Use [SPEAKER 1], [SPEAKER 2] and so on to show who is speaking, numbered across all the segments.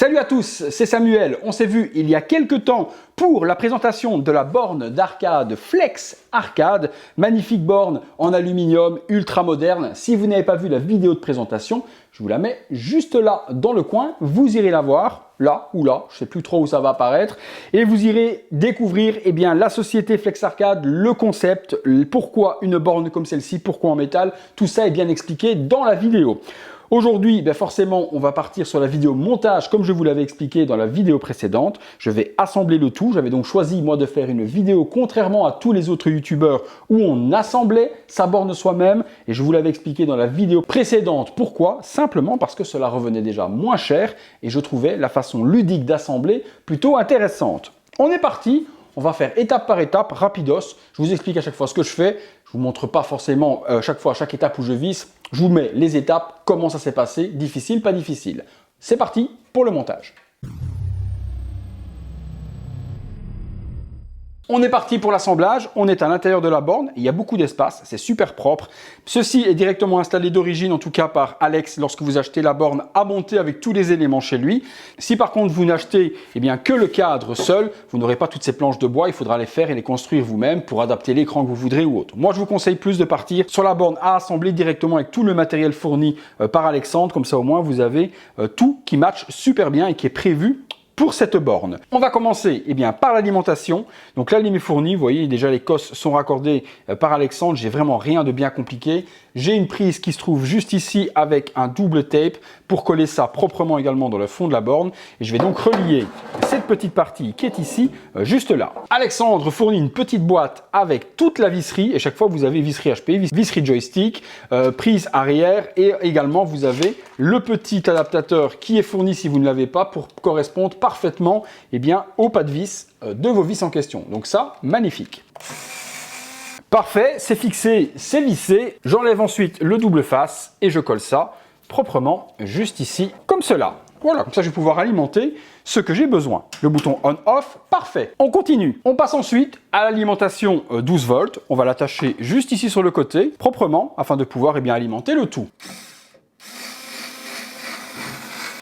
[SPEAKER 1] Salut à tous, c'est Samuel. On s'est vu il y a quelques temps pour la présentation de la borne d'arcade Flex Arcade. Magnifique borne en aluminium, ultra moderne. Si vous n'avez pas vu la vidéo de présentation, je vous la mets juste là dans le coin. Vous irez la voir, là ou là, je ne sais plus trop où ça va apparaître. Et vous irez découvrir la société Flex Arcade, le concept, pourquoi une borne comme celle-ci, pourquoi en métal. Tout ça est bien expliqué dans la vidéo. Aujourd'hui, forcément, on va partir sur la vidéo montage comme je vous l'avais expliqué dans la vidéo précédente. Je vais assembler le tout. J'avais donc choisi, moi, de faire une vidéo contrairement à tous les autres youtubeurs où on assemblait sa borne soi-même. Et je vous l'avais expliqué dans la vidéo précédente. Pourquoi? Simplement parce que cela revenait déjà moins cher et je trouvais la façon ludique d'assembler plutôt intéressante. On est parti. On va faire étape par étape, rapidos. Je vous explique à chaque fois ce que je fais. Je vous montre pas forcément chaque étape où je visse. Je vous mets les étapes, comment ça s'est passé, difficile, pas difficile. C'est parti pour le montage. On est parti pour l'assemblage, on est à l'intérieur de la borne, il y a beaucoup d'espace, c'est super propre. Ceci est directement installé d'origine, en tout cas par Alex, lorsque vous achetez la borne à monter avec tous les éléments chez lui. Si par contre vous n'achetez que le cadre seul, vous n'aurez pas toutes ces planches de bois, il faudra les faire et les construire vous-même pour adapter l'écran que vous voudrez ou autre. Moi je vous conseille plus de partir sur la borne à assembler directement avec tout le matériel fourni par Alexandre, comme ça au moins vous avez tout qui match super bien et qui est prévu pour cette borne. On va commencer par l'alimentation. Donc là, il m'est fourni, vous voyez déjà les cosses sont raccordées par Alexandre, j'ai vraiment rien de bien compliqué. J'ai une prise qui se trouve juste ici avec un double tape pour coller ça proprement également dans le fond de la borne. Et je vais donc relier cette petite partie qui est ici, juste là. Alexandre fournit une petite boîte avec toute la visserie et chaque fois vous avez visserie HP, visserie joystick, prise arrière et également vous avez le petit adaptateur qui est fourni si vous ne l'avez pas pour correspondre parfaitement au pas de vis de vos vis en question. Donc ça, magnifique. Parfait, c'est fixé, c'est vissé. J'enlève ensuite le double face et je colle ça proprement juste ici, comme cela. Voilà, comme ça je vais pouvoir alimenter ce que j'ai besoin. Le bouton on-off, parfait. On continue. On passe ensuite à l'alimentation 12 volts. On va l'attacher juste ici sur le côté, proprement, afin de pouvoir alimenter le tout.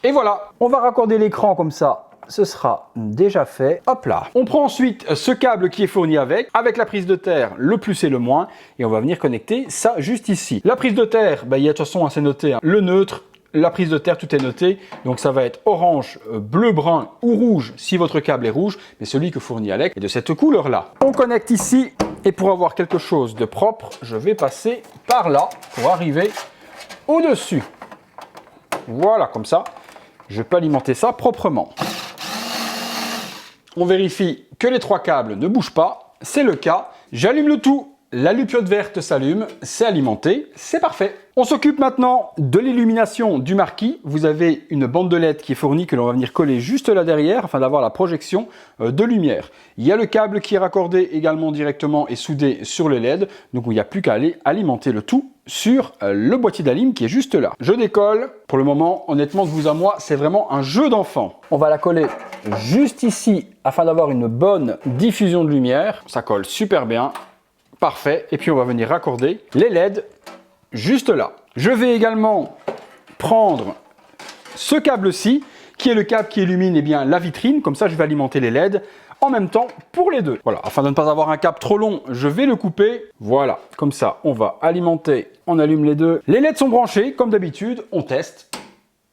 [SPEAKER 1] Et voilà, on va raccorder l'écran comme ça. Ce sera déjà fait. Hop là. On prend ensuite ce câble qui est fourni avec la prise de terre, le plus et le moins, et on va venir connecter ça juste ici. La prise de terre, il y a de toute façon, c'est noté, le neutre, la prise de terre, tout est noté. Donc ça va être orange, bleu, brun ou rouge si votre câble est rouge, mais celui que fournit Alex est de cette couleur-là. On connecte ici et pour avoir quelque chose de propre, je vais passer par là pour arriver au-dessus. Voilà, comme ça, je peux alimenter ça proprement. On vérifie que les trois câbles ne bougent pas, c'est le cas. J'allume le tout, la lupiote verte s'allume, c'est alimenté, c'est parfait. On s'occupe maintenant de l'illumination du marquis. Vous avez une bande de LED qui est fournie que l'on va venir coller juste là derrière afin d'avoir la projection de lumière. Il y a le câble qui est raccordé également directement et soudé sur le LED, donc il n'y a plus qu'à aller alimenter le tout sur le boîtier d'alim qui est juste là. Je décolle. Pour le moment, honnêtement, de vous à moi, c'est vraiment un jeu d'enfant. On va la coller juste ici afin d'avoir une bonne diffusion de lumière. Ça colle super bien. Parfait. Et puis, on va venir raccorder les LED juste là. Je vais également prendre ce câble-ci, qui est le câble qui illumine la vitrine. Comme ça, je vais alimenter les LED en même temps pour les deux. Voilà, afin de ne pas avoir un câble trop long, je vais le couper. Voilà, comme ça, on va alimenter, on allume les deux. Les LED sont branchés, comme d'habitude, on teste.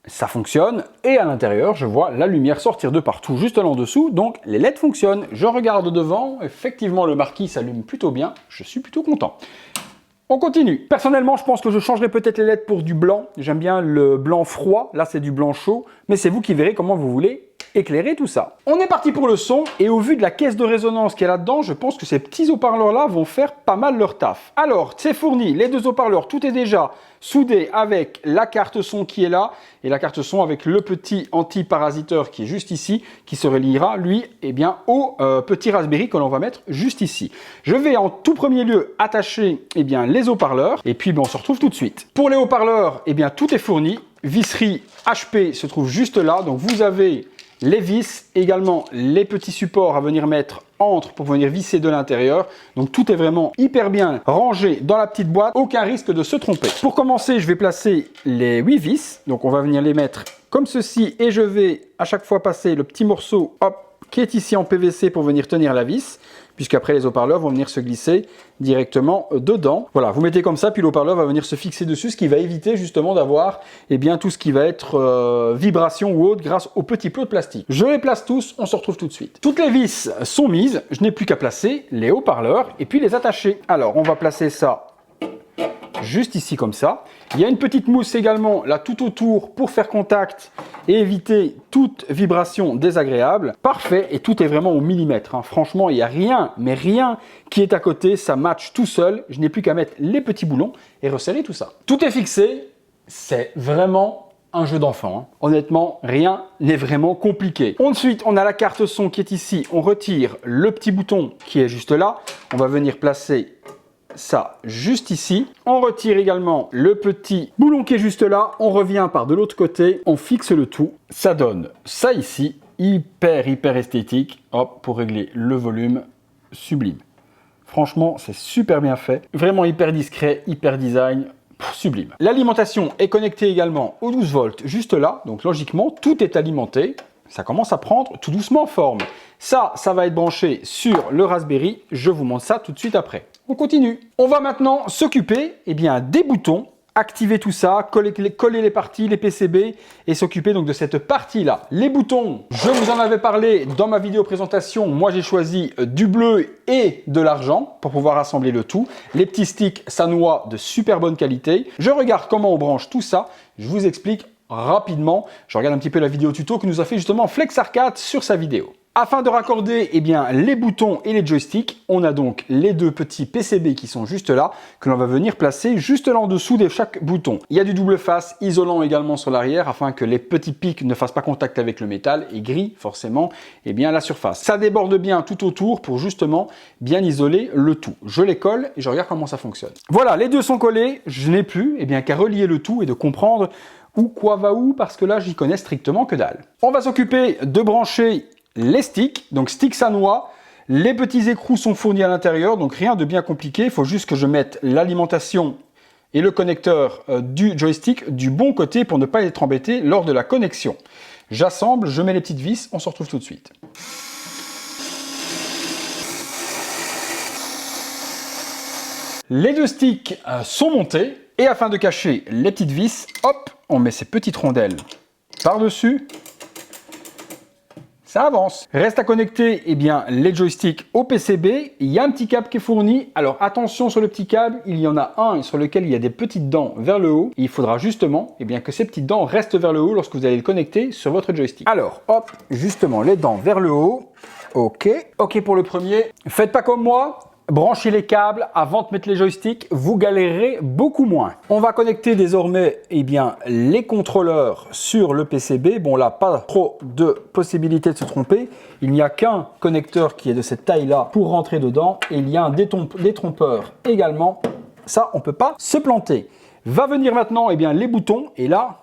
[SPEAKER 1] Ça fonctionne et à l'intérieur, je vois la lumière sortir de partout juste là en dessous. Donc, les LED fonctionnent. Je regarde devant. Effectivement, le marquis s'allume plutôt bien. Je suis plutôt content. On continue. Personnellement, je pense que je changerai peut-être les LED pour du blanc. J'aime bien le blanc froid. Là, c'est du blanc chaud. Mais c'est vous qui verrez comment vous voulez éclairer tout ça. On est parti pour le son et au vu de la caisse de résonance qui est là-dedans, je pense que ces petits haut-parleurs-là vont faire pas mal leur taf. Alors, c'est fourni, les deux haut-parleurs, tout est déjà soudé avec la carte son qui est là et la carte son avec le petit anti-parasiteur qui est juste ici, qui se reliera, lui, au petit Raspberry que l'on va mettre juste ici. Je vais en tout premier lieu attacher les haut-parleurs et puis on se retrouve tout de suite. Pour les haut-parleurs, tout est fourni. Visserie HP se trouve juste là, donc vous avez les vis, également les petits supports à venir mettre entre pour venir visser de l'intérieur. Donc tout est vraiment hyper bien rangé dans la petite boîte, aucun risque de se tromper. Pour commencer, je vais placer les 8 vis, donc on va venir les mettre comme ceci et je vais à chaque fois passer le petit morceau hop, qui est ici en PVC pour venir tenir la vis, puisqu'après les haut-parleurs vont venir se glisser directement dedans. Voilà, vous mettez comme ça, puis le haut-parleur va venir se fixer dessus, ce qui va éviter justement d'avoir tout ce qui va être vibration ou autre grâce aux petits plots de plastique. Je les place tous, on se retrouve tout de suite. Toutes les vis sont mises, je n'ai plus qu'à placer les haut-parleurs et puis les attacher. Alors, on va placer ça juste ici comme ça. Il y a une petite mousse également là tout autour pour faire contact et éviter toute vibration désagréable. Parfait, et tout est vraiment au millimètre, hein. Franchement, il n'y a rien, mais rien qui est à côté, ça match tout seul. Je n'ai plus qu'à mettre les petits boulons et resserrer tout ça. Tout est fixé, c'est vraiment un jeu d'enfant, hein. Honnêtement, rien n'est vraiment compliqué. Ensuite, on a la carte son qui est ici. On retire le petit bouton qui est juste là. On va venir placer ça juste ici. On retire également le petit boulon qui est juste là. On revient par de l'autre côté. On fixe le tout. Ça donne ça ici. Hyper esthétique. Hop, pour régler le volume. Sublime. Franchement, c'est super bien fait. Vraiment hyper discret, hyper design. Sublime. L'alimentation est connectée également aux 12 volts juste là. Donc logiquement, tout est alimenté. Ça commence à prendre tout doucement forme. Ça va être branché sur le Raspberry. Je vous montre ça tout de suite après. On continue. On va maintenant s'occuper des boutons, activer tout ça, coller les parties, les PCB et s'occuper donc de cette partie-là. Les boutons, je vous en avais parlé dans ma vidéo présentation. Moi, j'ai choisi du bleu et de l'argent pour pouvoir assembler le tout. Les petits sticks Sanwa de super bonne qualité. Je regarde comment on branche tout ça. Je vous explique rapidement. Je regarde un petit peu la vidéo tuto que nous a fait justement Flex Arcade sur sa vidéo. Afin de raccorder les boutons et les joysticks, on a donc les deux petits PCB qui sont juste là, que l'on va venir placer juste là en dessous de chaque bouton. Il y a du double face isolant également sur l'arrière afin que les petits pics ne fassent pas contact avec le métal et grillent forcément la surface. Ça déborde bien tout autour pour justement bien isoler le tout. Je les colle et je regarde comment ça fonctionne. Voilà, les deux sont collés, je n'ai plus qu'à relier le tout et de comprendre où quoi va où parce que là j'y connais strictement que dalle. On va s'occuper de brancher les sticks, donc sticks Sanwa. Les petits écrous sont fournis à l'intérieur, donc rien de bien compliqué. Il faut juste que je mette l'alimentation et le connecteur du joystick du bon côté pour ne pas être embêté lors de la connexion. J'assemble, je mets les petites vis, on se retrouve tout de suite. Les deux sticks sont montés et afin de cacher les petites vis, hop, on met ces petites rondelles par-dessus. Ça avance. Reste à connecter les joysticks au PCB. Il y a un petit câble qui est fourni. Alors attention sur le petit câble, il y en a un sur lequel il y a des petites dents vers le haut. Et il faudra justement que ces petites dents restent vers le haut lorsque vous allez le connecter sur votre joystick. Alors hop, justement les dents vers le haut. Ok pour le premier. Faites pas comme moi. Branchez les câbles avant de mettre les joysticks, vous galérez beaucoup moins. On va connecter désormais les contrôleurs sur le PCB. Bon là, pas trop de possibilités de se tromper. Il n'y a qu'un connecteur qui est de cette taille-là pour rentrer dedans. Et il y a un détrompeur également. Ça, on ne peut pas se planter. Va venir maintenant les boutons et là...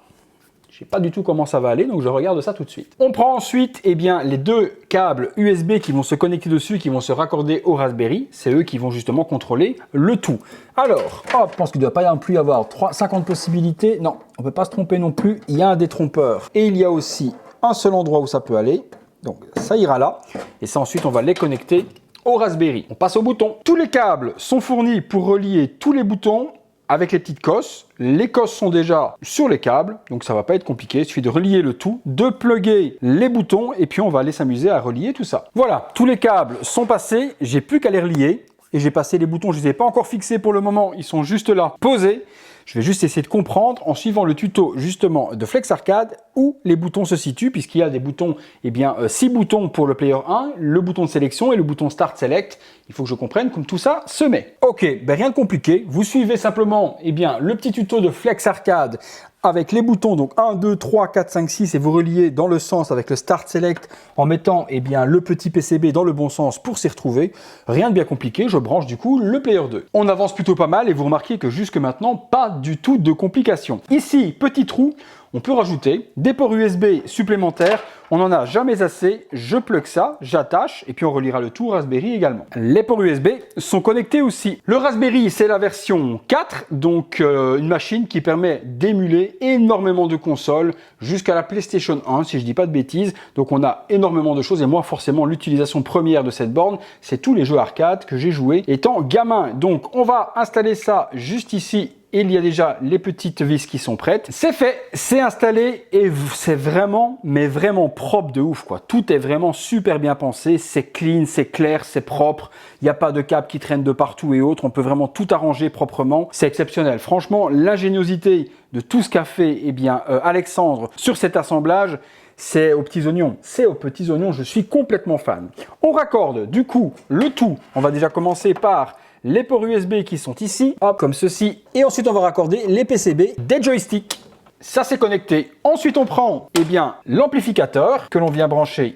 [SPEAKER 1] je ne sais pas du tout comment ça va aller, donc je regarde ça tout de suite. On prend ensuite les deux câbles USB qui vont se connecter dessus, qui vont se raccorder au Raspberry. C'est eux qui vont justement contrôler le tout. Alors, hop, je pense qu'il ne doit pas non plus y avoir 50 possibilités. Non, on ne peut pas se tromper non plus. Il y a un détrompeur et il y a aussi un seul endroit où ça peut aller. Donc ça ira là. Et ça ensuite, on va les connecter au Raspberry. On passe aux boutons. Tous les câbles sont fournis pour relier tous les boutons avec les petites cosses. Les cosses sont déjà sur les câbles, donc ça va pas être compliqué. Il suffit de relier le tout, de plugger les boutons et puis on va aller s'amuser à relier tout ça. Voilà, tous les câbles sont passés, j'ai plus qu'à les relier et j'ai passé les boutons, je les ai pas encore fixés pour le moment, ils sont juste là, posés. Je vais juste essayer de comprendre en suivant le tuto justement de Flex Arcade où les boutons se situent, puisqu'il y a des boutons, 6 boutons pour le player 1, le bouton de sélection et le bouton Start Select. Il faut que je comprenne comme tout ça se met. Ok, rien de compliqué. Vous suivez simplement le petit tuto de Flex Arcade avec les boutons, donc 1, 2, 3, 4, 5, 6, et vous reliez dans le sens avec le Start Select en mettant le petit PCB dans le bon sens pour s'y retrouver. Rien de bien compliqué, je branche du coup le Player 2. On avance plutôt pas mal et vous remarquez que jusque maintenant, pas du tout de complications. Ici, petit trou, on peut rajouter des ports USB supplémentaires. On n'en a jamais assez. Je plug ça, j'attache et puis on reliera le tout au Raspberry également. Les ports USB sont connectés aussi. Le Raspberry, c'est la version 4, donc une machine qui permet d'émuler énormément de consoles jusqu'à la PlayStation 1, si je dis pas de bêtises. Donc on a énormément de choses et moi forcément l'utilisation première de cette borne, c'est tous les jeux arcade que j'ai joués étant gamin. Donc on va installer ça juste ici. Il y a déjà les petites vis qui sont prêtes. C'est fait, c'est installé et c'est vraiment, mais vraiment propre de ouf, quoi. Tout est vraiment super bien pensé. C'est clean, c'est clair, c'est propre. Il n'y a pas de câbles qui traînent de partout et autres. On peut vraiment tout arranger proprement. C'est exceptionnel. Franchement, l'ingéniosité de tout ce qu'a fait, eh bien, Alexandre sur cet assemblage, c'est aux petits oignons. C'est aux petits oignons. Je suis complètement fan. On raccorde du coup le tout. On va déjà commencer par les ports USB qui sont ici, hop, comme ceci. Et ensuite, on va raccorder les PCB des joysticks. Ça, c'est connecté. Ensuite, on prend, eh bien, l'amplificateur que l'on vient brancher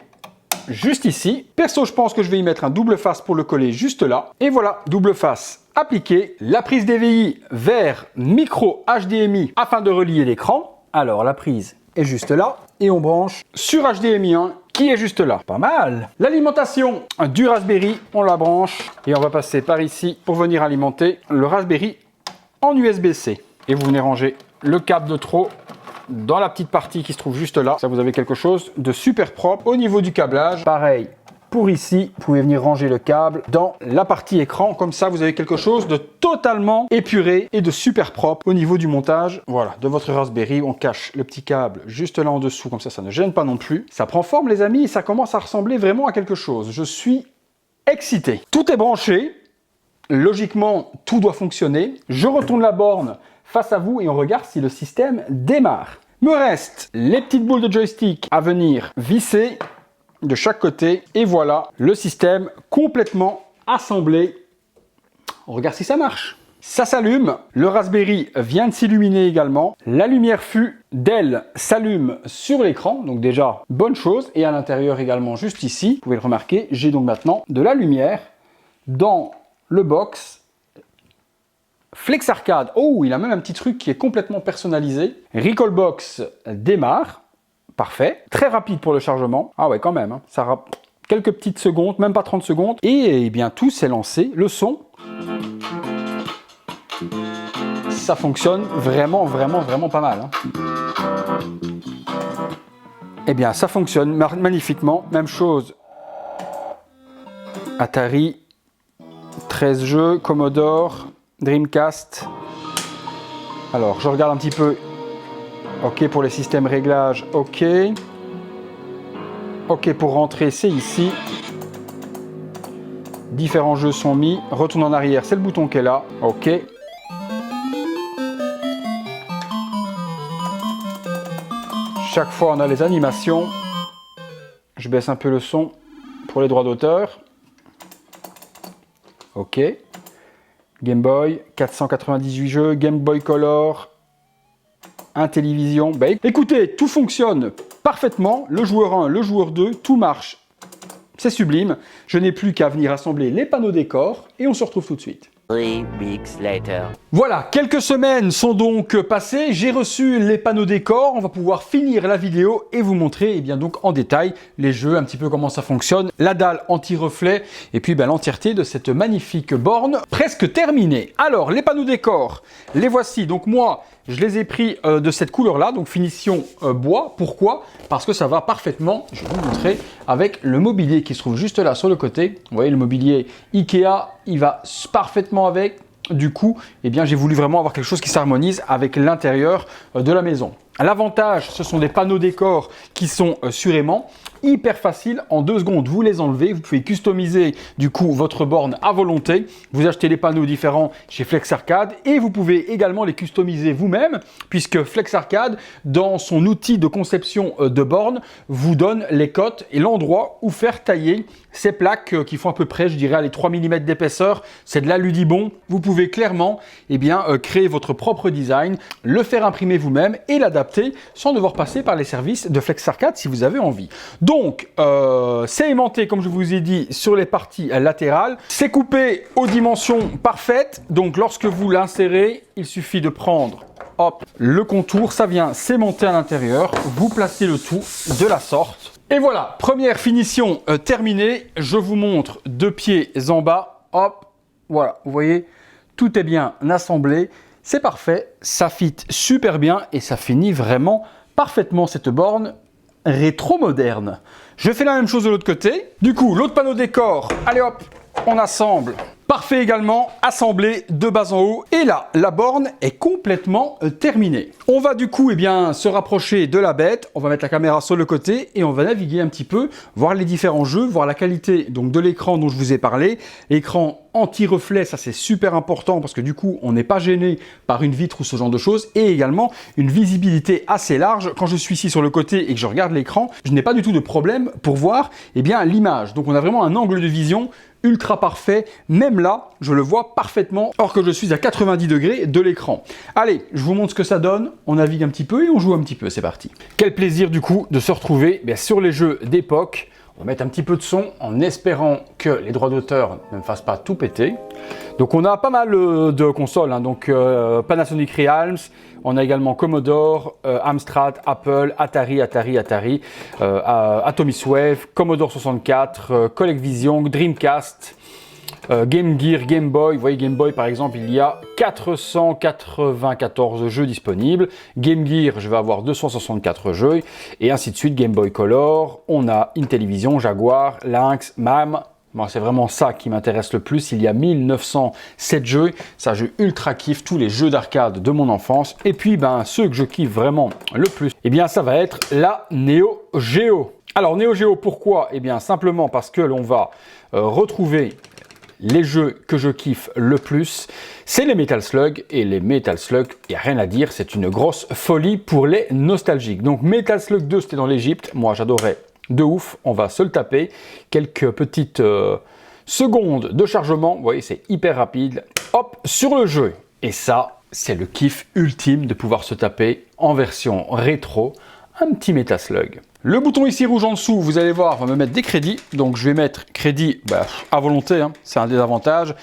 [SPEAKER 1] juste ici. Perso, je pense que je vais y mettre un double face pour le coller juste là. Et voilà, double face appliqué. La prise DVI vers micro HDMI afin de relier l'écran. Alors, la prise est juste là. Et on branche sur HDMI 1 qui est juste là. Pas mal. L'alimentation du Raspberry, on la branche et on va passer par ici pour venir alimenter le Raspberry en USB-C. Et vous venez ranger le câble de trop dans la petite partie qui se trouve juste là. Ça, vous avez quelque chose de super propre. Au niveau du câblage, pareil. Pour ici, vous pouvez venir ranger le câble dans la partie écran. Comme ça, vous avez quelque chose de totalement épuré et de super propre au niveau du montage. Voilà, de votre Raspberry, on cache le petit câble juste là en dessous. Comme ça ne gêne pas non plus. Ça prend forme, les amis, et ça commence à ressembler vraiment à quelque chose. Je suis excité. Tout est branché. Logiquement, tout doit fonctionner. Je retourne la borne face à vous et on regarde si le système démarre. Me reste les petites boules de joystick à venir visser de chaque côté et voilà le système complètement assemblé. On regarde si ça marche. Ça s'allume, le Raspberry vient de s'illuminer également. La lumière fût d'elle s'allume sur l'écran, donc déjà bonne chose. Et à l'intérieur également juste ici, vous pouvez le remarquer, j'ai donc maintenant de la lumière dans le box. Flex Arcade, oh il a même un petit truc qui est complètement personnalisé. Recalbox démarre. Parfait, très rapide pour le chargement. Ah ouais, quand même, hein. Ça rappe quelques petites secondes, même pas 30 secondes. Et eh bien, tout s'est lancé. Le son, ça fonctionne vraiment, vraiment, vraiment pas mal. Hein. Eh bien, ça fonctionne magnifiquement. Même chose. Atari, 13 jeux, Commodore, Dreamcast. Alors, je regarde un petit peu. OK pour les systèmes réglages, OK. OK pour rentrer, c'est ici. Différents jeux sont mis. Retourne en arrière, c'est le bouton qui est là. OK. Chaque fois, on a les animations. Je baisse un peu le son pour les droits d'auteur. OK. Game Boy, 498 jeux. Game Boy Color. Télévision. Écoutez, tout fonctionne parfaitement. Le joueur 1, le joueur 2, tout marche. C'est sublime. Je n'ai plus qu'à venir assembler les panneaux décors et on se retrouve tout de suite.
[SPEAKER 2] 3 weeks later.
[SPEAKER 1] Voilà, quelques semaines sont donc passées. J'ai reçu les panneaux décors. On va pouvoir finir la vidéo et vous montrer eh bien, donc, en détail les jeux, un petit peu comment ça fonctionne, la dalle anti-reflet et puis l'entièreté de cette magnifique borne presque terminée. Alors, les panneaux décors, les voici. Donc moi, je les ai pris de cette couleur-là, donc finition bois. Pourquoi? Parce que ça va parfaitement, je vais vous montrer, avec le mobilier qui se trouve juste là sur le côté. Vous voyez le mobilier Ikea, il va parfaitement avec. Du coup, eh bien, j'ai voulu vraiment avoir quelque chose qui s'harmonise avec l'intérieur de la maison. L'avantage, ce sont des panneaux décors qui sont surément hyper faciles. En 2 secondes, vous les enlevez. Vous pouvez customiser du coup votre borne à volonté. Vous achetez les panneaux différents chez Flex Arcade et vous pouvez également les customiser vous-même puisque Flex Arcade, dans son outil de conception de borne, vous donne les cotes et l'endroit où faire tailler ces plaques qui font à peu près, je dirais, les 3 mm d'épaisseur. C'est de l'Aludibond. Vous pouvez clairement créer votre propre design, le faire imprimer vous-même et l'adapter sans devoir passer par les services de Flex Arcade si vous avez envie. Donc, c'est aimanté, comme je vous ai dit, sur les parties latérales. C'est coupé aux dimensions parfaites. Donc, lorsque vous l'insérez, il suffit de prendre hop, le contour, ça vient s'aimanter à l'intérieur. Vous placez le tout de la sorte. Et voilà, première finition terminée. Je vous montre deux pieds en bas. Hop, voilà, vous voyez, tout est bien assemblé. C'est parfait, ça fit super bien et ça finit vraiment parfaitement cette borne rétro-moderne. Je fais la même chose de l'autre côté. Du coup, l'autre panneau décor, allez hop, on assemble. Parfait également, assemblé de bas en haut. Et là, la borne est complètement terminée. On va du coup se rapprocher de la bête. On va mettre la caméra sur le côté et on va naviguer un petit peu, voir les différents jeux, voir la qualité donc de l'écran dont je vous ai parlé. L'écran anti-reflet, ça c'est super important parce que du coup, on n'est pas gêné par une vitre ou ce genre de choses. Et également, une visibilité assez large. Quand je suis ici sur le côté et que je regarde l'écran, je n'ai pas du tout de problème pour voir l'image. Donc on a vraiment un angle de vision ultra parfait, même là, je le vois parfaitement, or que je suis à 90 degrés de l'écran. Allez, je vous montre ce que ça donne, on navigue un petit peu et on joue un petit peu, c'est parti. Quel plaisir du coup de se retrouver sur les jeux d'époque. On va mettre un petit peu de son en espérant que les droits d'auteur ne me fassent pas tout péter. Donc on a pas mal de consoles, donc Panasonic Realms, on a également Commodore, Amstrad, Apple, Atari, Atomic Wave, Commodore 64, ColecoVision, Dreamcast, Game Gear, Game Boy. Vous voyez Game Boy par exemple, il y a 494 jeux disponibles. Game Gear, je vais avoir 264 jeux et ainsi de suite. Game Boy Color, on a Intellivision, Jaguar, Lynx, MAM. Moi, c'est vraiment ça qui m'intéresse le plus. Il y a 1907 jeux. Ça, je ultra kiffe tous les jeux d'arcade de mon enfance. Et puis, ceux que je kiffe vraiment le plus, ça va être la Neo Geo. Alors, Neo Geo, pourquoi? Simplement parce que l'on va retrouver les jeux que je kiffe le plus. C'est les Metal Slug. Et les Metal Slug, il n'y a rien à dire. C'est une grosse folie pour les nostalgiques. Donc, Metal Slug 2, c'était dans l'Égypte. Moi, j'adorais. De ouf, on va se le taper. Quelques petites secondes de chargement. Vous voyez, c'est hyper rapide. Hop, sur le jeu. Et ça, c'est le kiff ultime de pouvoir se taper en version rétro un petit Metal Slug. Le bouton ici rouge en dessous, vous allez voir, va me mettre des crédits. Donc je vais mettre crédit à volonté, c'est un désavantage.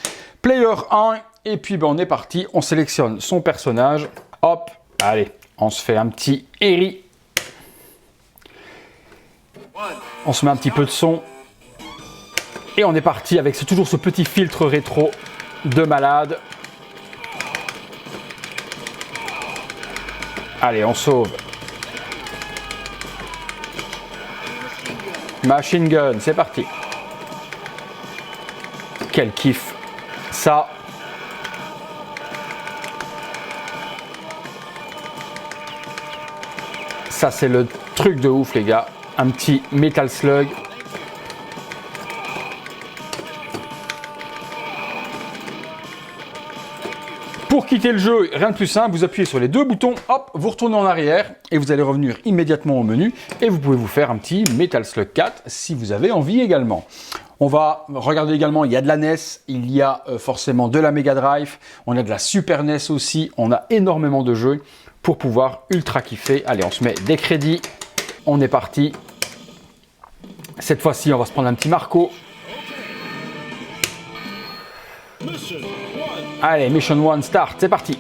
[SPEAKER 1] Player 1, et puis on est parti. On sélectionne son personnage. Hop, allez, on se fait un petit Eri. On se met un petit peu de son et on est parti avec toujours ce petit filtre rétro de malade. Allez, on sauve. Machine Gun, c'est parti. Quel kiff. Ça. Ça, c'est le truc de ouf, les gars. Un petit Metal Slug. Pour quitter le jeu, rien de plus simple, vous appuyez sur les deux boutons, hop, vous retournez en arrière et vous allez revenir immédiatement au menu et vous pouvez vous faire un petit Metal Slug 4 si vous avez envie également. On va regarder également, il y a de la NES, il y a forcément de la Mega Drive, on a de la Super NES aussi, on a énormément de jeux pour pouvoir ultra kiffer. Allez, on se met des crédits, on est parti. Cette fois-ci, on va se prendre un petit Marco. Allez, Mission 1 start, c'est parti.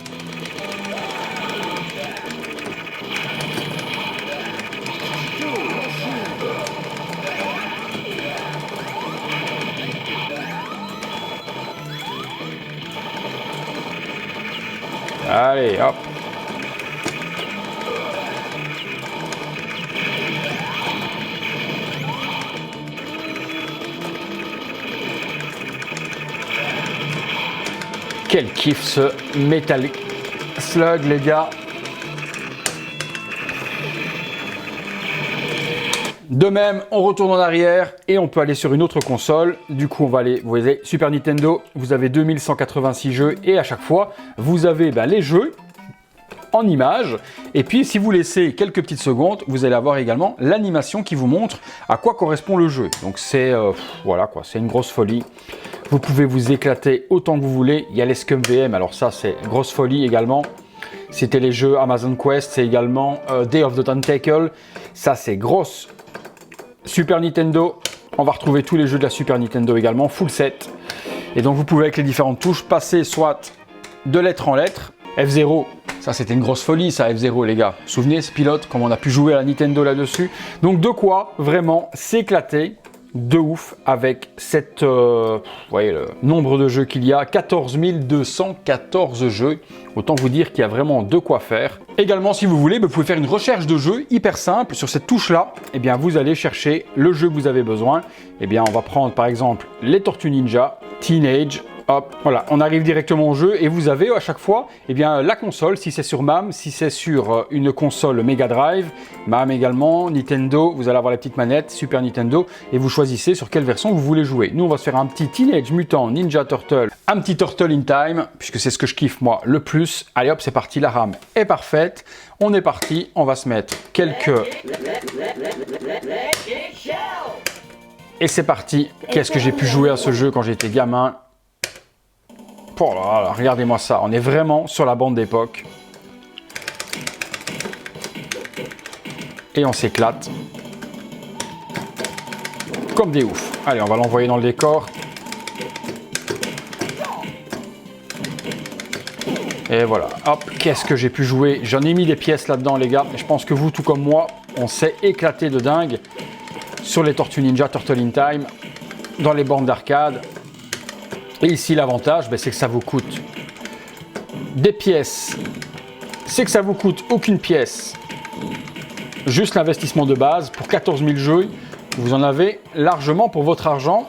[SPEAKER 1] Allez, hop. Quel kiff ce Metal Slug, les gars. De même, on retourne en arrière et on peut aller sur une autre console. Du coup, on va aller, vous voyez, Super Nintendo, vous avez 2186 jeux et à chaque fois, vous avez les jeux en images. Et puis, si vous laissez quelques petites secondes, vous allez avoir également l'animation qui vous montre à quoi correspond le jeu. Donc, c'est voilà quoi, c'est une grosse folie. Vous pouvez vous éclater autant que vous voulez. Il y a les ScummVM, alors ça, c'est grosse folie également. C'était les jeux Amazon Quest, c'est également Day of the Tentacle. Ça, c'est grosse. Super Nintendo, on va retrouver tous les jeux de la Super Nintendo également, full set. Et donc vous pouvez avec les différentes touches passer soit de lettre en lettre. F0, Ça, c'était une grosse folie, ça, F-Zero, les gars. Vous vous souvenez, ce pilote, comme on a pu jouer à la Nintendo là-dessus. Donc, de quoi vraiment s'éclater de ouf avec cette, vous voyez le nombre de jeux qu'il y a, 14 214 jeux. Autant vous dire qu'il y a vraiment de quoi faire. Également, si vous voulez, vous pouvez faire une recherche de jeux hyper simple. Sur cette touche-là, eh bien, vous allez chercher le jeu que vous avez besoin. Eh bien, on va prendre par exemple les Tortues Ninja, Teenage. Hop, voilà, on arrive directement au jeu et vous avez à chaque fois eh bien, la console, si c'est sur MAM, si c'est sur une console Mega Drive, MAM également, Nintendo, vous allez avoir la petite manette, Super Nintendo, et vous choisissez sur quelle version vous voulez jouer. Nous, on va se faire un petit Teenage Mutant Ninja Turtle, un petit Turtle in Time, puisque c'est ce que je kiffe moi le plus. Allez hop, c'est parti, la RAM est parfaite. On est parti, on va se mettre quelques... Et c'est parti. Qu'est-ce que j'ai pu jouer à ce jeu quand j'étais gamin? Oh là là, regardez-moi ça, on est vraiment sur la bande d'époque. Et on s'éclate. Comme des oufs. Allez, on va l'envoyer dans le décor. Et voilà, hop, qu'est-ce que j'ai pu jouer? J'en ai mis des pièces là-dedans, les gars. Et je pense que vous, tout comme moi, on s'est éclaté de dingue sur les Tortues Ninja, Turtle in Time, dans les bornes d'arcade. Et ici, l'avantage, c'est que ça vous coûte des pièces. C'est que ça vous coûte aucune pièce. Juste l'investissement de base pour 14 000 jeux. Vous en avez largement pour votre argent.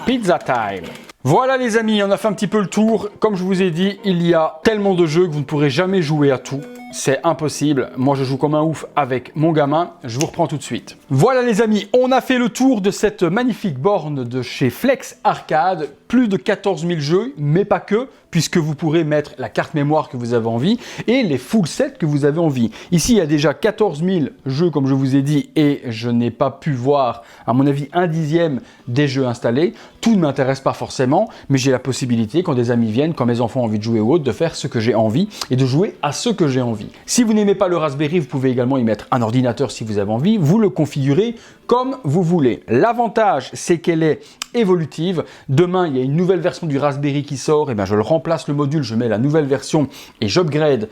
[SPEAKER 1] Pizza time. Voilà les amis, on a fait un petit peu le tour. Comme je vous ai dit, il y a tellement de jeux que vous ne pourrez jamais jouer à tout. C'est impossible. Moi, je joue comme un ouf avec mon gamin. Je vous reprends tout de suite. Voilà les amis, on a fait le tour de cette magnifique borne de chez Flex Arcade. Plus de 14 000 jeux, mais pas que, puisque vous pourrez mettre la carte mémoire que vous avez envie et les full sets que vous avez envie. Ici, il y a déjà 14 000 jeux, comme je vous ai dit, et je n'ai pas pu voir, à mon avis, 1/10 des jeux installés. Tout ne m'intéresse pas forcément, mais j'ai la possibilité, quand des amis viennent, quand mes enfants ont envie de jouer ou autre, de faire ce que j'ai envie et de jouer à ce que j'ai envie. Si vous n'aimez pas le Raspberry, vous pouvez également y mettre un ordinateur si vous avez envie. Vous le configurez comme vous voulez. L'avantage, c'est qu'elle est évolutive. Demain, il y a une nouvelle version du Raspberry qui sort, et bien je le remplace le module, je mets la nouvelle version et j'upgrade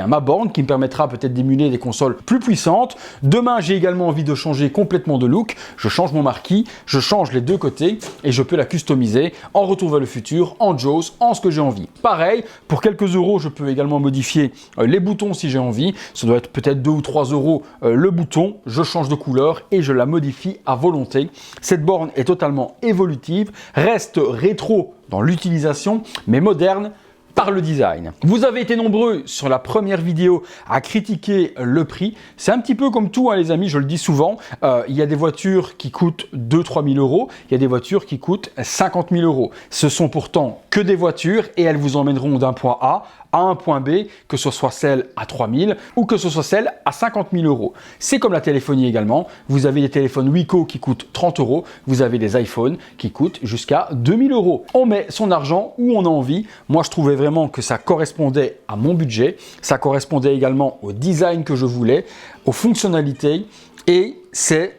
[SPEAKER 1] ma borne qui me permettra peut-être d'émuler des consoles plus puissantes. Demain, j'ai également envie de changer complètement de look. Je change mon marquis, je change les deux côtés et je peux la customiser en Retour vers le futur, en JAWS, en ce que j'ai envie. Pareil, pour quelques euros, je peux également modifier les boutons si j'ai envie. Ça doit être peut-être 2 ou 3 euros le bouton. Je change de couleur et je la modifie à volonté. Cette borne est totalement évolutive, reste rétro dans l'utilisation, mais moderne par le design. Vous avez été nombreux sur la première vidéo à critiquer le prix. C'est un petit peu comme tout, hein, les amis, je le dis souvent. Il y a des voitures qui coûtent 2-3 000 euros. Il y a des voitures qui coûtent 50 000 euros. Ce sont pourtant que des voitures et elles vous emmèneront d'un point A à un point B, que ce soit celle à 3 000 ou que ce soit celle à 50 000 euros. C'est comme la téléphonie également. Vous avez des téléphones Wiko qui coûtent 30 euros. Vous avez des iPhones qui coûtent jusqu'à 2 000 euros. On met son argent où on a envie. Moi, je trouvais vraiment que ça correspondait à mon budget. Ça correspondait également au design que je voulais, aux fonctionnalités et c'est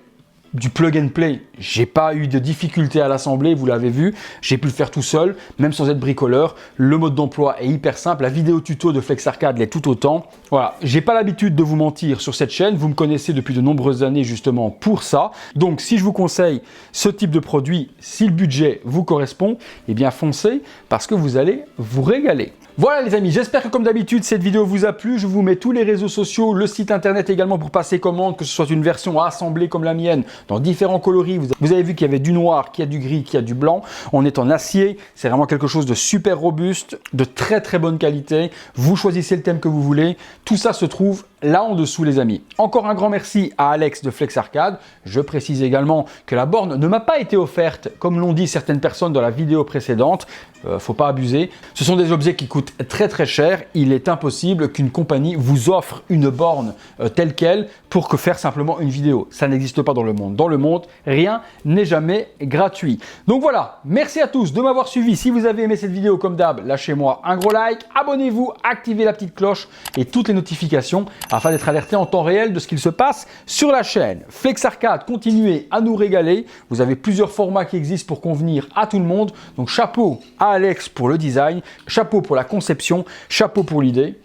[SPEAKER 1] du plug and play. J'ai pas eu de difficulté à l'assembler, vous l'avez vu. J'ai pu le faire tout seul, même sans être bricoleur. Le mode d'emploi est hyper simple. La vidéo tuto de Flex Arcade l'est tout autant. Voilà, j'ai pas l'habitude de vous mentir sur cette chaîne. Vous me connaissez depuis de nombreuses années justement pour ça. Donc, si je vous conseille ce type de produit, si le budget vous correspond, eh bien foncez parce que vous allez vous régaler. Voilà les amis, j'espère que comme d'habitude cette vidéo vous a plu. Je vous mets tous les réseaux sociaux, le site internet également pour passer commande, que ce soit une version assemblée comme la mienne, dans différents coloris. Vous avez vu qu'il y avait du noir, qu'il y a du gris, qu'il y a du blanc. On est en acier, c'est vraiment quelque chose de super robuste, de très très bonne qualité. Vous choisissez le thème que vous voulez. Tout ça se trouve là en dessous les amis. Encore un grand merci à Alex de Flex Arcade. Je précise également que la borne ne m'a pas été offerte comme l'ont dit certaines personnes dans la vidéo précédente. Faut pas abuser. Ce sont des objets qui coûtent très très cher. Il est impossible qu'une compagnie vous offre une borne telle quelle pour que faire simplement une vidéo. Ça n'existe pas dans le monde. Dans le monde, rien n'est jamais gratuit. Donc voilà, merci à tous de m'avoir suivi. Si vous avez aimé cette vidéo comme d'hab, lâchez-moi un gros like, abonnez-vous, activez la petite cloche et toutes les notifications afin d'être alerté en temps réel de ce qu'il se passe sur la chaîne. Flex Arcade, continuez à nous régaler. Vous avez plusieurs formats qui existent pour convenir à tout le monde. Donc chapeau à à Alex pour le design, chapeau pour la conception, chapeau pour l'idée,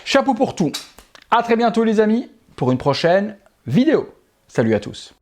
[SPEAKER 1] chapeau pour tout. À très bientôt les amis pour une prochaine vidéo. Salut à tous.